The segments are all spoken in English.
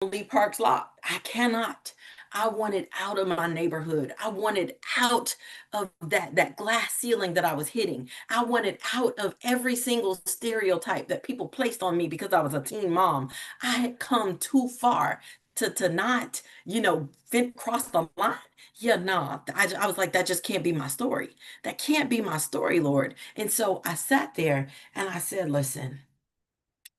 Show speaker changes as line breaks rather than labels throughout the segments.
leave parks locked. I cannot. I wanted out of my neighborhood. I wanted out of that glass ceiling that I was hitting. I wanted out of every single stereotype that people placed on me because I was a teen mom. I had come too far to not, cross the line. Yeah, no, I was like, that just can't be my story. That can't be my story, Lord. And so I sat there and I said, listen,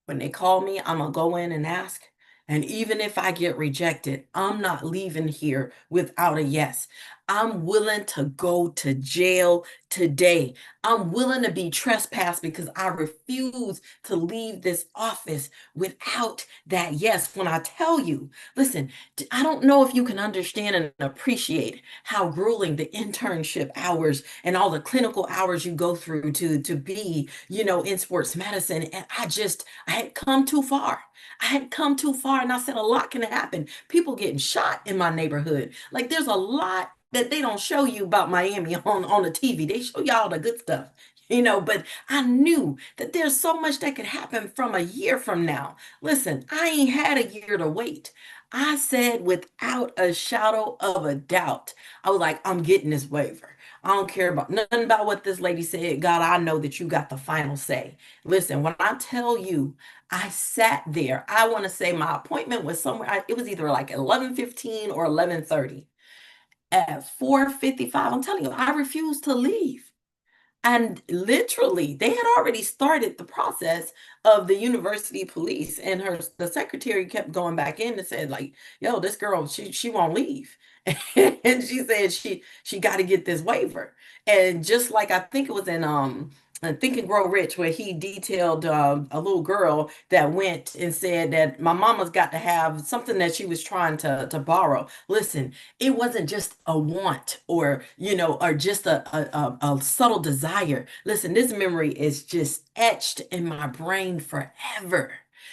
when they call me, I'm gonna go in and ask. And even if I get rejected, I'm not leaving here without a yes. I'm willing to go to jail today. I'm willing to be trespassed because I refuse to leave this office without that yes. When I tell you, listen, I don't know if you can understand and appreciate how grueling the internship hours and all the clinical hours you go through to be, in sports medicine. And I had come too far. I had come too far, and I said a lot can happen. People getting shot in my neighborhood. Like there's a lot that they don't show you about Miami on the TV. They show y'all the good stuff, but I knew that there's so much that could happen from a year from now. Listen, I ain't had a year to wait. I said without a shadow of a doubt, I was like, I'm getting this waiver. I don't care about nothing about what this lady said. God, I know that you got the final say. Listen, when I tell you, I sat there. I want to say my appointment was somewhere. It was either like 11:15 or 11:30. At 4:55, I'm telling you, I refused to leave. And literally, they had already started the process of the university police, and the secretary kept going back in and said, like, yo, this girl, she won't leave. And she said she got to get this waiver. And just like I think it was in Think and Grow Rich, where he detailed a little girl that went and said that my mama's got to have something that she was trying to borrow. Listen, it wasn't just a want or just a subtle desire. Listen, this memory is just etched in my brain forever.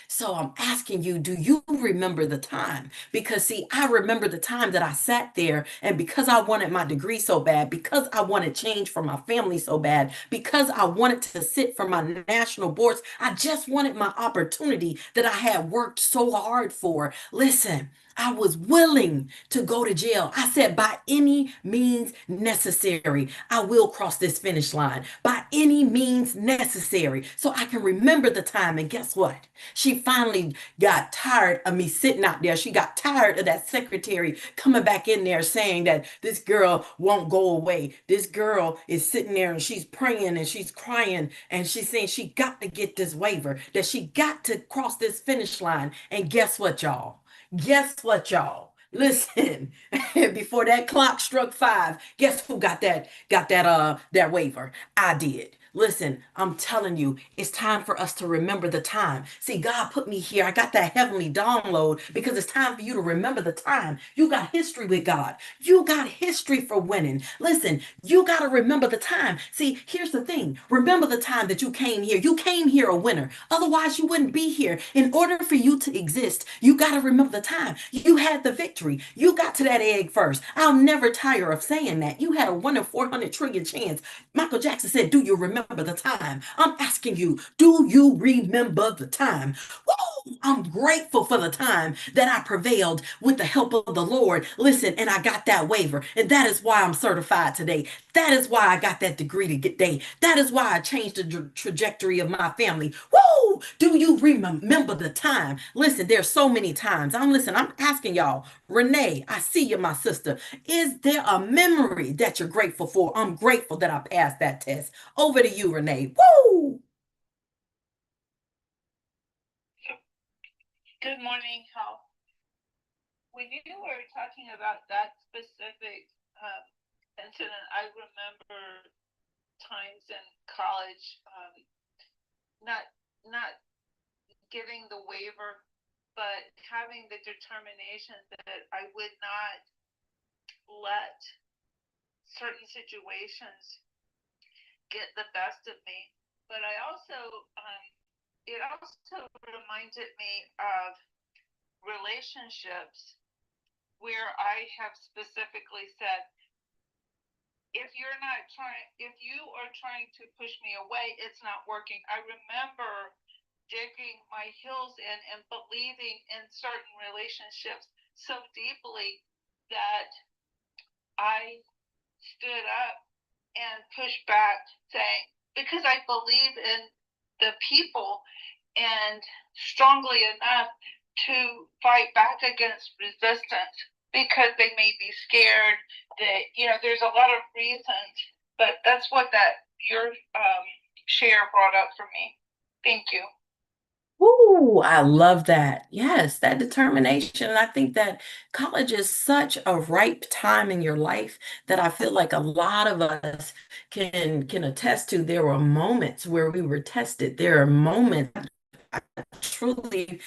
So I'm asking you, do you remember the time? Because see, I remember the time that I sat there, and because I wanted my degree so bad, because I wanted change for my family so bad, because I wanted to sit for my national boards, I just wanted my opportunity that I had worked so hard for. Listen, I was willing to go to jail. I said, by any means necessary, I will cross this finish line. By any means necessary. So I can remember the time. And guess what? She finally got tired of me sitting out there. She got tired of that secretary coming back in there saying that this girl won't go away. This girl is sitting there and she's praying and she's crying and she's saying she got to get this waiver, that she got to cross this finish line. And guess what, y'all? Guess what, y'all? Listen, before that clock struck 5, guess who got that waiver? I did. Listen, I'm telling you, it's time for us to remember the time. See, God put me here. I got that heavenly download because it's time for you to remember the time. You got history with God. You got history for winning. Listen, you got to remember the time. See, here's the thing. Remember the time that you came here. You came here a winner. Otherwise, you wouldn't be here. In order for you to exist, you got to remember the time. You had the victory. You got to that egg first. I'll never tire of saying that. You had a 1 in 400 trillion chance. Michael Jackson said, do you remember the time? I'm asking you, do you remember the time? Woo! I'm grateful for the time that I prevailed with the help of the Lord. Listen, and I got that waiver. And that is why I'm certified today. That is why I got that degree today. That is why I changed the trajectory of my family. Woo! Do you remember the time? Listen, there's so many times. I'm asking y'all, Renee, I see you, my sister. Is there a memory that you're grateful for? I'm grateful that I passed that test. Over to you, Renee. Woo!
Good morning, Health. When you were talking about that specific incident, I remember times in college, not not getting the waiver, but having the determination that I would not let certain situations get the best of me. But it also reminded me of relationships where I have specifically said, if you are trying to push me away, it's not working. I remember digging my heels in and believing in certain relationships so deeply that I stood up and pushed back, saying, because I believe in the people and strongly enough to fight back against resistance because they may be scared that, there's a lot of reasons, but that's what your share brought up for me. Thank you.
Ooh, I love that. Yes, that determination. And I think that college is such a ripe time in your life that I feel like a lot of us can attest to. There were moments where we were tested. There are moments I truly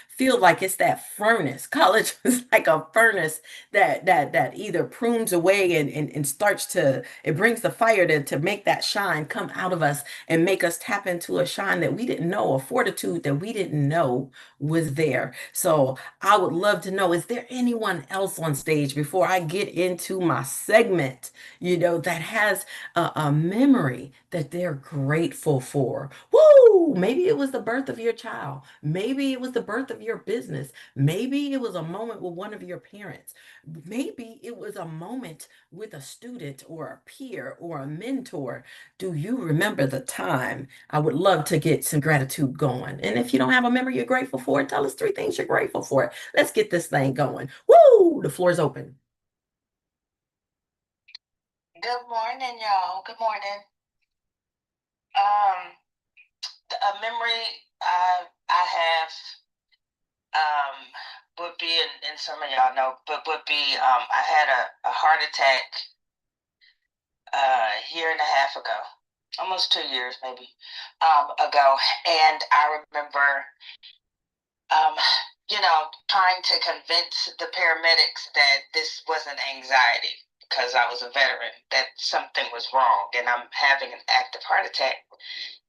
feel like it's that furnace. College is like a furnace that either prunes away and starts to it brings the fire to make that shine come out of us and make us tap into a shine that we didn't know, a fortitude that we didn't know was there. So I would love to know, is there anyone else on stage before I get into my segment, that has a memory that they're grateful for? Woo! Maybe it was the birth of your child. Maybe it was the birth of your business. Maybe it was a moment with one of your parents. Maybe it was a moment with a student or a peer or a mentor. Do you remember the time? I would love to get some gratitude going. And if you don't have a memory you're grateful for, tell us three things you're grateful for. Let's get this thing going. Woo! The floor is open.
Good morning, y'all. Good morning. Um, a memory I have would be, and some of y'all know, but would be I had a heart attack a year and a half ago, almost 2 years maybe ago, and I remember um, trying to convince the paramedics that this wasn't anxiety because I was a veteran, that something was wrong, and I'm having an active heart attack.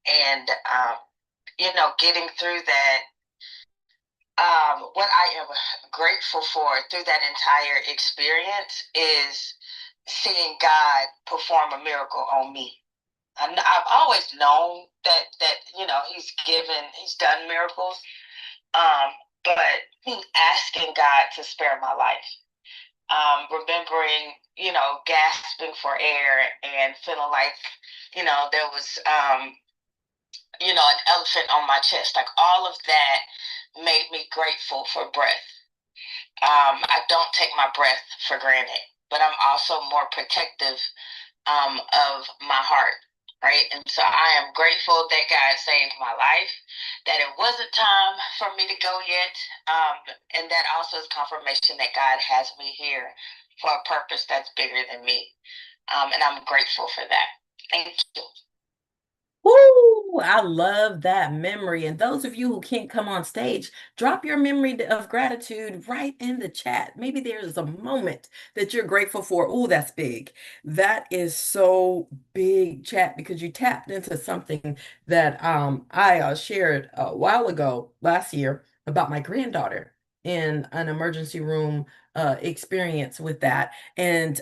And getting through that, what I am grateful for through that entire experience is seeing God perform a miracle on me. I've always known that he's done miracles, um, but asking God to spare my life, remembering, gasping for air and feeling like, there was an elephant on my chest. Like all of that made me grateful for breath. I don't take my breath for granted, but I'm also more protective of my heart, right? And so I am grateful that God saved my life, that it wasn't time for me to go yet, and that also is confirmation that God has me here for a purpose that's bigger than me. And I'm grateful for that. Thank you.
Woo! I love that memory. And those of you who can't come on stage, drop your memory of gratitude right in the chat. Maybe there's a moment that you're grateful for. Oh, that's big. That is so big, chat, because you tapped into something that I shared a while ago last year about my granddaughter in an emergency room experience with that. And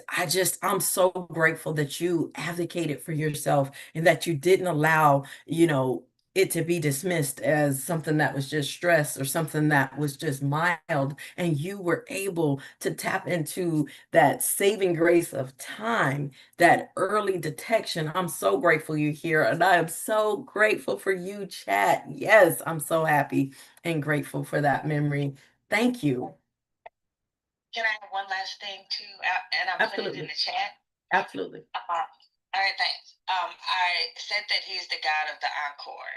I'm so grateful that you advocated for yourself and that you didn't allow, it to be dismissed as something that was just stress or something that was just mild. And you were able to tap into that saving grace of time, that early detection. I'm so grateful you're here. And I am so grateful for you, chat. Yes, I'm so happy and grateful for that memory. Thank you.
Can I have one last thing too? And I put it in
Absolutely.
the chat.
Absolutely.
All right, thanks. I said that he's the God of the encore.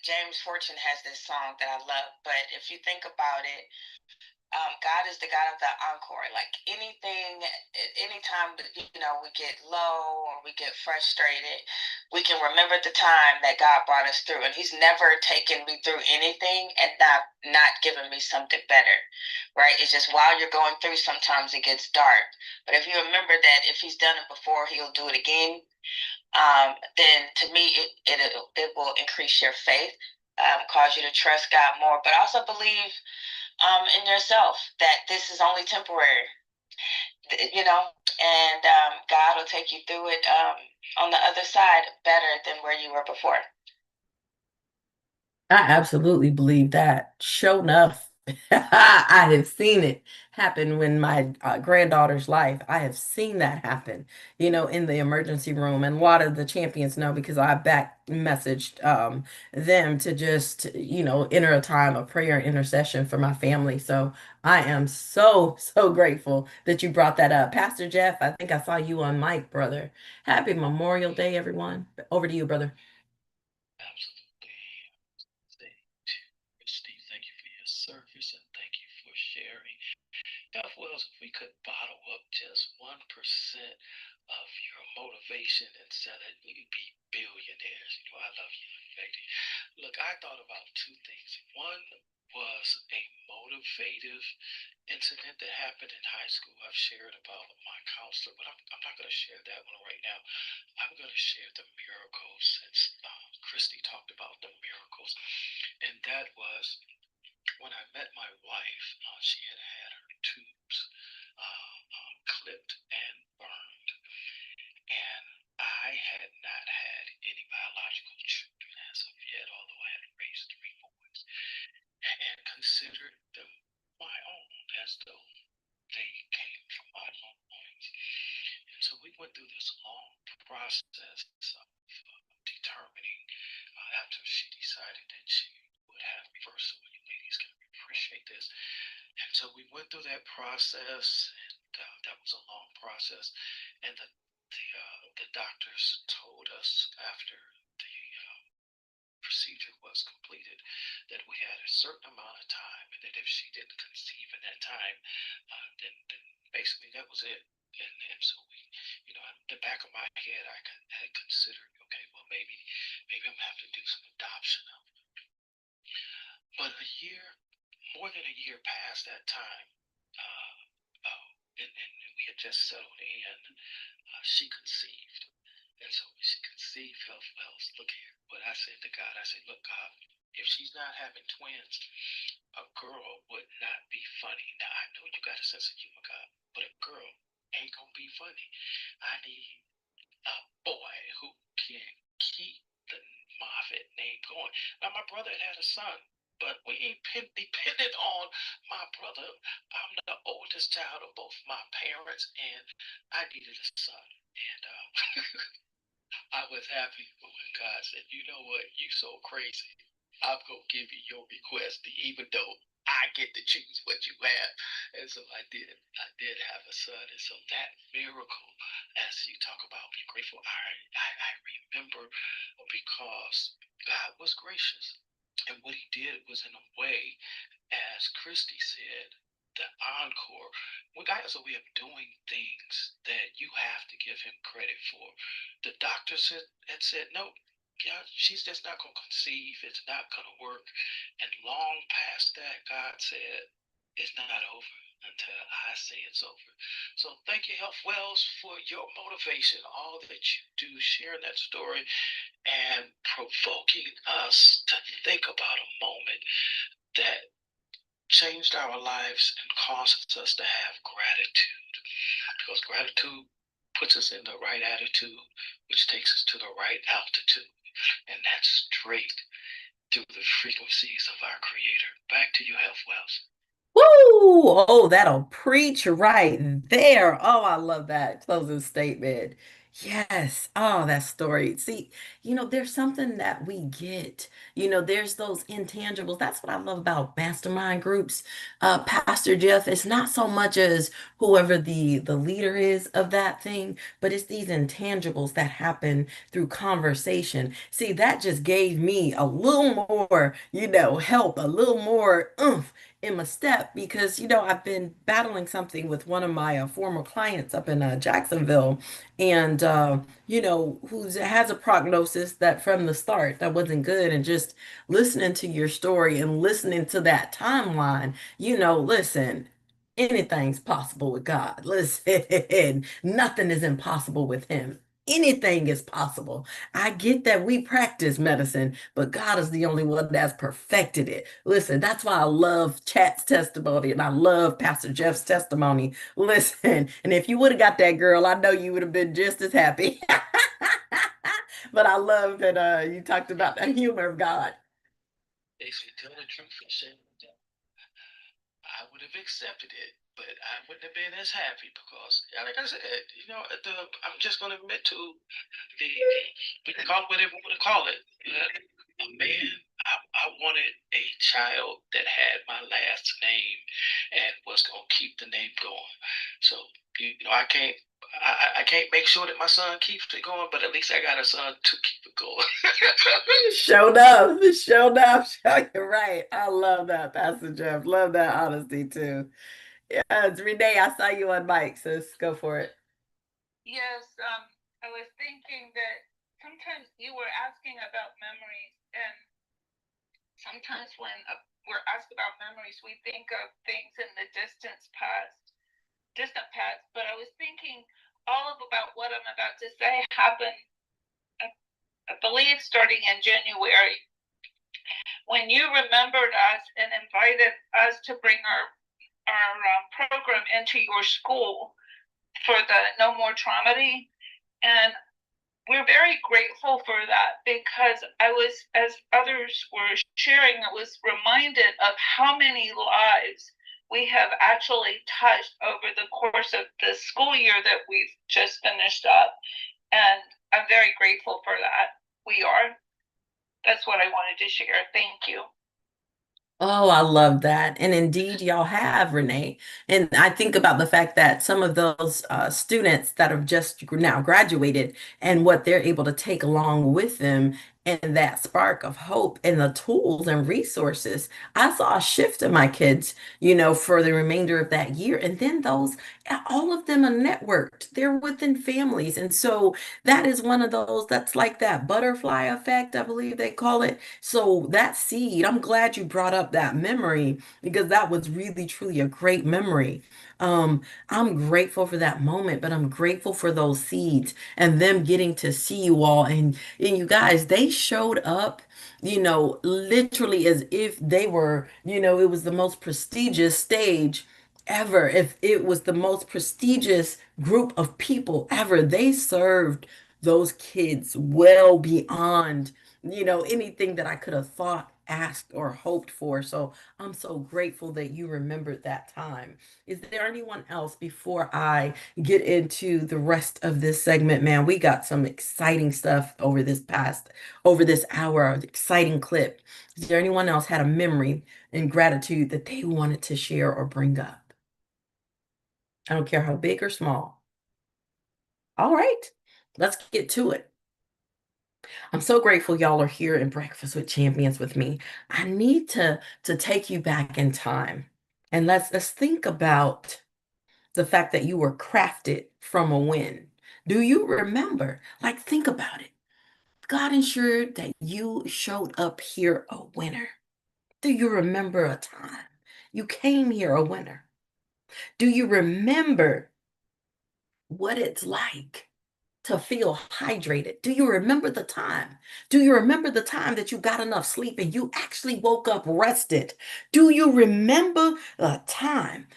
James Fortune has this song that I love, but if you think about it, God is the God of the encore. Like anytime that we get low or we get frustrated, we can remember the time that God brought us through, and He's never taken me through anything and not given me something better, right? It's just while you're going through, sometimes it gets dark, but if you remember that if He's done it before, He'll do it again. Then to me, it will increase your faith, cause you to trust God more, but also believe in yourself that this is only temporary, and God will take you through it, on the other side better than where you were before.
I absolutely believe that. Show enough. I have seen it happen when my granddaughter's life. I have seen that happen, in the emergency room. And a lot of the champions know because I back messaged them to just, enter a time of prayer and intercession for my family. So I am so, so grateful that you brought that up. Pastor Jeff, I think I saw you on mic, brother. Happy Memorial Day, everyone. Over to you, brother.
Absolutely. Say to Christy, thank you for your service and thank you for sharing. Health Wells, if we could bottle up just 1% of your motivation and sell it, we could be billionaires. You know, I love you, lady. Look, I thought about two things. One was a motivative incident that happened in high school. I've shared about my counselor, but I'm not going to share that one right now. I'm going to share the miracles since Christy talked about the miracles. And that was when I met my wife, she had had her tubes clipped and burned. And I had not had any biological children as of yet, although I had raised three boys and considered them my own as though they came from my loins. And so we went through this long process of determining after she decided that she would have me first. So you ladies can appreciate this. And so we went through that process, and that was a long process. And the doctors told us after the procedure was completed that we had a certain amount of time, and that if she didn't conceive in that time, then basically that was it. And so we, in the back of my head, had considered, okay, well maybe I'm gonna have to do some adoption of it. But more than a year past that time, uh, and we had just settled in. She conceived, and so when she conceived, Health Wells, look here. But I said to God, I said, look, God, if she's not having twins, a girl would not be funny. Now I know you got a sense of humor, God, but a girl ain't gonna be funny. I need a boy who can keep the Moffat name going. Now, my brother had a son, but we ain't dependent on my brother. I'm the oldest child of both my parents, and I needed a son. And I was happy when God said, you know what, you so crazy. I'm going to give you your request, even though I get to choose what you have. And so I did. I did have a son. And so that miracle, as you talk about being grateful, I remember because God was gracious. And what he did was in a way, as Christy said, the encore. Well, God has a way of doing things that you have to give him credit for. The doctor had said, no, yeah, she's just not going to conceive. It's not going to work. And long past that, God said, it's not over until I say it's over. So thank you, Health Wells, for your motivation, all that you do, sharing that story and provoking us to think about a moment that changed our lives and causes us to have gratitude. Because gratitude puts us in the right attitude, which takes us to the right altitude. And that's straight through the frequencies of our Creator. Back to you, Health Wells.
Woo! Oh, that'll preach right there. Oh, I love that closing statement. Yes. Oh, that story. See, there's something that we get. There's those intangibles. That's what I love about mastermind groups. Pastor Jeff, it's not so much as whoever the leader is of that thing, but it's these intangibles that happen through conversation. See, that just gave me a little more, help, a little more oomph in my step because I've been battling something with one of my former clients up in Jacksonville, and who has a prognosis that from the start that wasn't good. And just listening to your story and listening to that timeline, listen. Anything's possible with God. Listen, nothing is impossible with him. Anything is possible. I get that we practice medicine, but God is the only one that's perfected it. Listen, that's why I love Chat's testimony and I love Pastor Jeff's testimony. Listen, and if you would have got that girl, I know you would have been just as happy. But I love that you talked about the humor of God.
They say tell the truth and shame the devil. I would have accepted it, but I wouldn't have been as happy because, yeah, like I said, I'm just going to admit to the, we can call it whatever we want to call it. A man, I wanted a child that had my last name and was going to keep the name going. So, I can't make sure that my son keeps it going, but at least I got a son to keep it going.
Showed up, showed up. You're right. I love that, Pastor Jeff. Love that honesty too. Yes, Renee, I saw you on mic, sis. Go for it.
Yes, I was thinking that sometimes you were asking about memories, and sometimes when we're asked about memories, we think of things in the distant past. But I was thinking all of about what I'm about to say happened, I believe, starting in January, when you remembered us and invited us to bring our program into your school for the No More Trauma Day. And we're very grateful for that, because I was, as others were sharing, I was reminded of how many lives we have actually touched over the course of the school year that we've just finished up. And I'm very grateful for that. We are. That's what I wanted to share. Thank you.
Oh, I love that. And indeed, y'all have, Renee. And I think about the fact that some of those students that have just now graduated and what they're able to take along with them and that spark of hope and the tools and resources. I saw a shift in my kids, for the remainder of that year. And then all of them are networked. They're within families. And so that is one of those that's like that butterfly effect, I believe they call it. So that seed, I'm glad you brought up that memory because that was really, truly a great memory. I'm grateful for that moment, but I'm grateful for those seeds and them getting to see you all. And you guys, they showed up, literally as if they were, it was the most prestigious stage ever. If it was the most prestigious group of people ever, they served those kids well beyond, anything that I could have thought, asked, or hoped for. So I'm so grateful that you remembered that time. Is there anyone else before I get into the rest of this segment, man? We got some exciting stuff over this hour, exciting clip. Is there anyone else had a memory and gratitude that they wanted to share or bring up? I don't care how big or small. All right, let's get to it. I'm so grateful y'all are here in Breakfast with Champions with me. I need to take you back in time. And let's think about the fact that you were crafted from a win. Do you remember? Like, think about it. God ensured that you showed up here a winner. Do you remember a time you came here a winner? Do you remember what it's like to feel hydrated? Do you remember the time? Do you remember the time that you got enough sleep and you actually woke up rested? Do you remember a time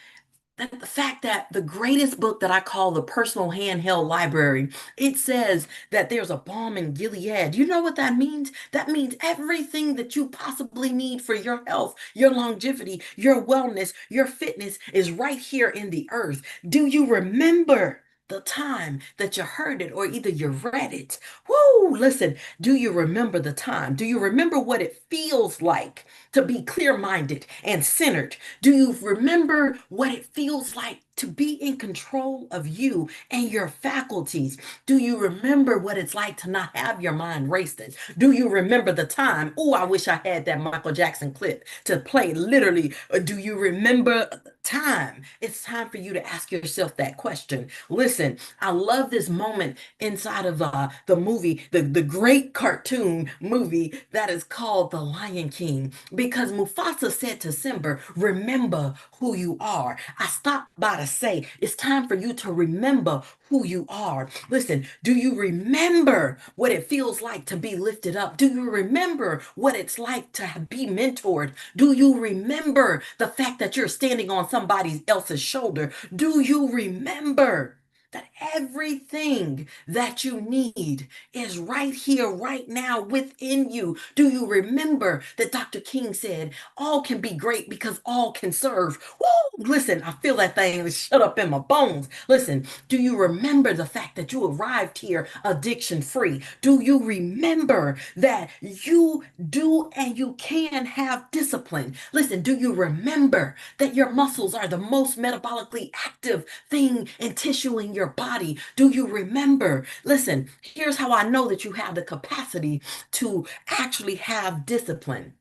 that the fact that the greatest book that I call the personal handheld library, it says that there's a balm in Gilead. You know what that means? That means everything that you possibly need for your health, your longevity, your wellness, your fitness is right here in the earth. Do you remember the time that you heard it or either you read it? Woo, listen, do you remember the time? Do you remember what it feels like to be clear-minded and centered? Do you remember what it feels like to be in control of you and your faculties? Do you remember what it's like to not have your mind racing? Do you remember the time? Oh, I wish I had that Michael Jackson clip to play literally. Do you remember the time? It's time for you to ask yourself that question. Listen, I love this moment inside of the movie, the great cartoon movie that is called The Lion King, because Mufasa said to Simba, remember who you are. I stopped by to say, it's time for you to remember who you are. Listen, do you remember what it feels like to be lifted up? Do you remember what it's like to be mentored? Do you remember the fact that you're standing on somebody else's shoulder? Do you remember that everything that you need is right here, right now within you. Do you remember that Dr. King said, all can be great because all can serve? Woo! Listen, I feel that thing is shut up in my bones. Listen, do you remember the fact that you arrived here addiction free? Do you remember that you do and you can have discipline? Listen, do you remember that your muscles are the most metabolically active thing and tissue in your body? Do you remember? Listen, here's how I know that you have the capacity to actually have discipline.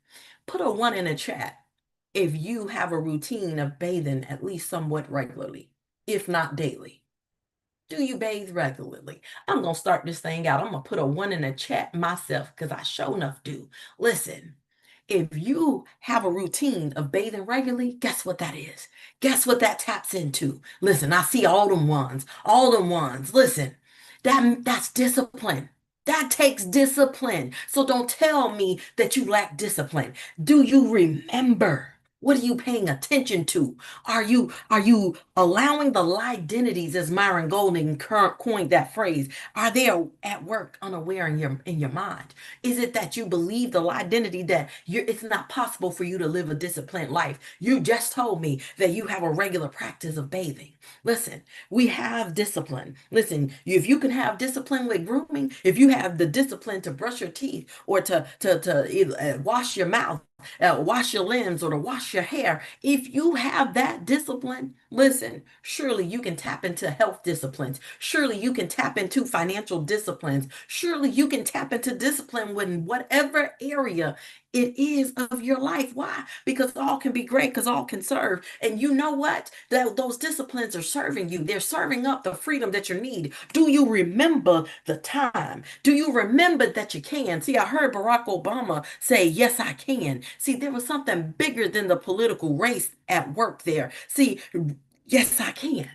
Put a one in the chat if you have a routine of bathing at least somewhat regularly, if not daily. Do you bathe regularly? I'm going to start this thing out. I'm going to put a one in the chat myself because I sure enough do. Listen, if you have a routine of bathing regularly, guess what that is? Guess what that taps into? Listen, I see all them ones, all them ones. Listen, that's discipline. That takes discipline. So don't tell me that you lack discipline. Do you remember? What are you paying attention to? Are you allowing the identities, as Myron Golden coined that phrase? Are they at work unaware in your mind? Is it that you believe the identity that it's not possible for you to live a disciplined life? You just told me that you have a regular practice of bathing. Listen, we have discipline. Listen, if you can have discipline with grooming, if you have the discipline to brush your teeth or to wash your mouth, wash your limbs or to wash your hair. If you have that discipline, listen, surely you can tap into health disciplines. Surely you can tap into financial disciplines. Surely you can tap into discipline in whatever area it is of your life. Why? Because all can be great, because all can serve. And you know what? Those disciplines are serving you. They're serving up the freedom that you need. Do you remember the time? Do you remember that you can? See, I heard Barack Obama say, yes, I can. See, there was something bigger than the political race at work there. See, yes, I can.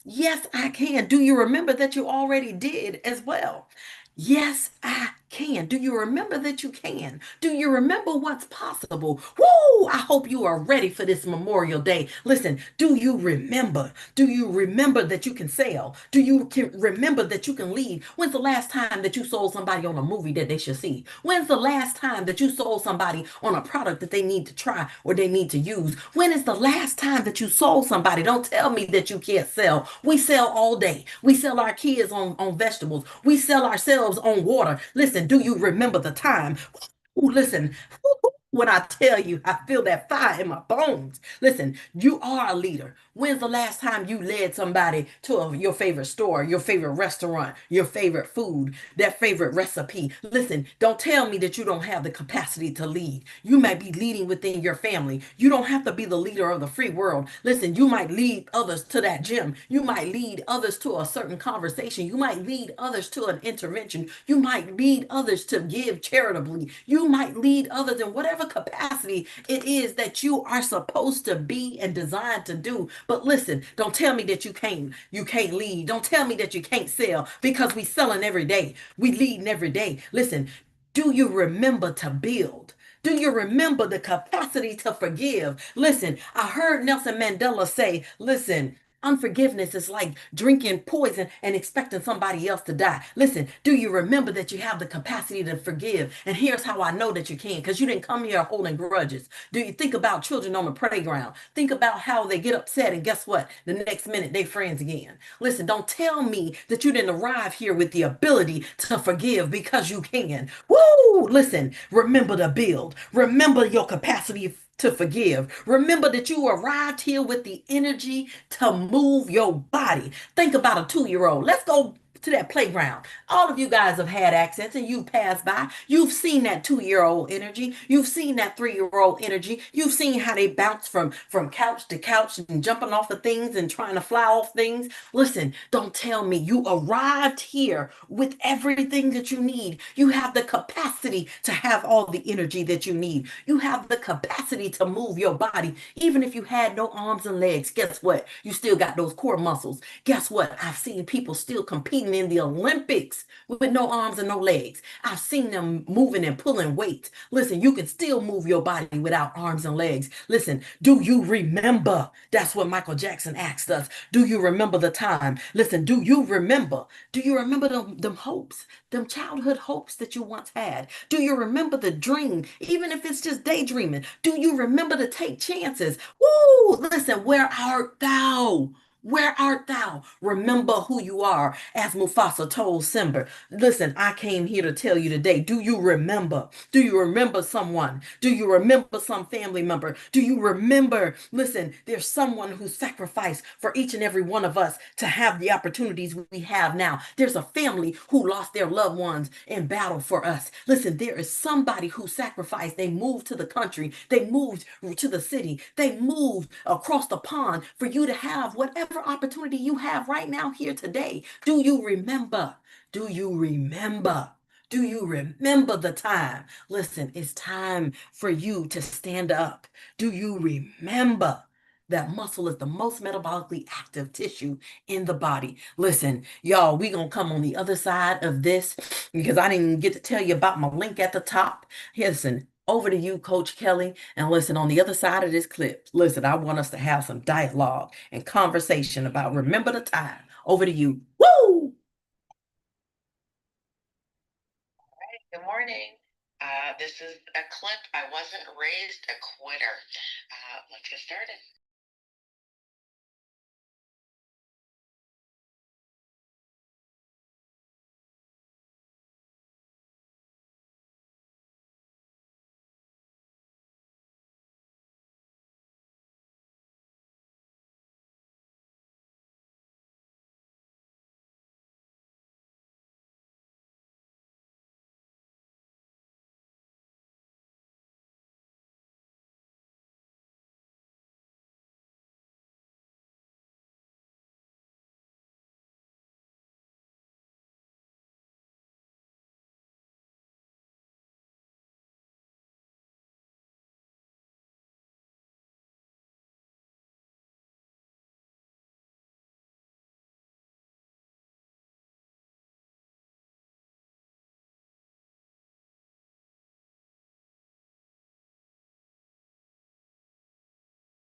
Yes, I can. Do you remember that you already did as well? Yes, I can. Do you remember that you can? Do you remember what's possible? Woo! I hope you are ready for this Memorial Day. Listen, do you remember? Do you remember that you can sell? Do you remember that you can lead? When's the last time that you sold somebody on a movie that they should see? When's the last time that you sold somebody on a product that they need to try or they need to use? When is the last time that you sold somebody? Don't tell me that you can't sell. We sell all day. We sell our kids on vegetables. We sell ourselves on water. Listen, do you remember the time? Ooh, listen, when I tell you, I feel that fire in my bones. Listen, you are a leader. When's the last time you led somebody to your favorite store, your favorite restaurant, your favorite food, that favorite recipe? Listen, don't tell me that you don't have the capacity to lead. You might be leading within your family. You don't have to be the leader of the free world. Listen, you might lead others to that gym. You might lead others to a certain conversation. You might lead others to an intervention. You might lead others to give charitably. You might lead others in whatever capacity it is that you are supposed to be and designed to do. But listen, don't tell me that you can't lead. Don't tell me that you can't sell, because we selling every day. We leading every day. Listen, do you remember to build? Do you remember the capacity to forgive? Listen, I heard Nelson Mandela say, listen, unforgiveness is like drinking poison and expecting somebody else to die. Listen, do you remember that you have the capacity to forgive? And here's how I know that you can, because you didn't come here holding grudges. Do you think about children on the playground? Think about how they get upset, and guess what? The next minute they friends again. Listen, don't tell me that you didn't arrive here with the ability to forgive, because you can. Woo! Listen, remember to build. Remember your capacity to forgive. Remember that you arrived here with the energy to move your body. Think about a 2-year-old. Let's go to that playground. All of you guys have had accents and you've passed by. You've seen that 2-year-old energy. You've seen that 3-year-old energy. You've seen how they bounce from couch to couch and jumping off of things and trying to fly off things. Listen, don't tell me you arrived here with everything that you need. You have the capacity to have all the energy that you need. You have the capacity to move your body. Even if you had no arms and legs, guess what? You still got those core muscles. Guess what? I've seen people still competing competing in the Olympics with no arms and no legs. I've seen them moving and pulling weight. Listen, you can still move your body without arms and legs. Listen, do you remember? That's what Michael Jackson asked us. Do you remember the time? Listen, do you remember? Do you remember them hopes, them childhood hopes that you once had? Do you remember the dream, even if it's just daydreaming? Do you remember to take chances? Woo! Listen, where art thou? Where art thou? Remember who you are, as Mufasa told Simba. Listen, I came here to tell you today. Do you remember? Do you remember someone? Do you remember some family member? Do you remember? Listen, there's someone who sacrificed for each and every one of us to have the opportunities we have now. There's a family who lost their loved ones in battle for us. Listen, there is somebody who sacrificed. They moved to the country. They moved to the city. They moved across the pond for you to have whatever opportunity you have right now here today. Do you remember? Do you remember? Do you remember the time? Listen, it's time for you to stand up. Do you remember that muscle is the most metabolically active tissue in the body? Listen, y'all, we gonna come on the other side of this because I didn't even get to tell you about my link at the top. Listen, over to you, Coach Kelly. And listen, on the other side of this clip, listen, I want us to have some dialogue and conversation about remember the time. Over to you. Woo!
Good morning. This is a clip. I wasn't raised a quitter. Let's get started.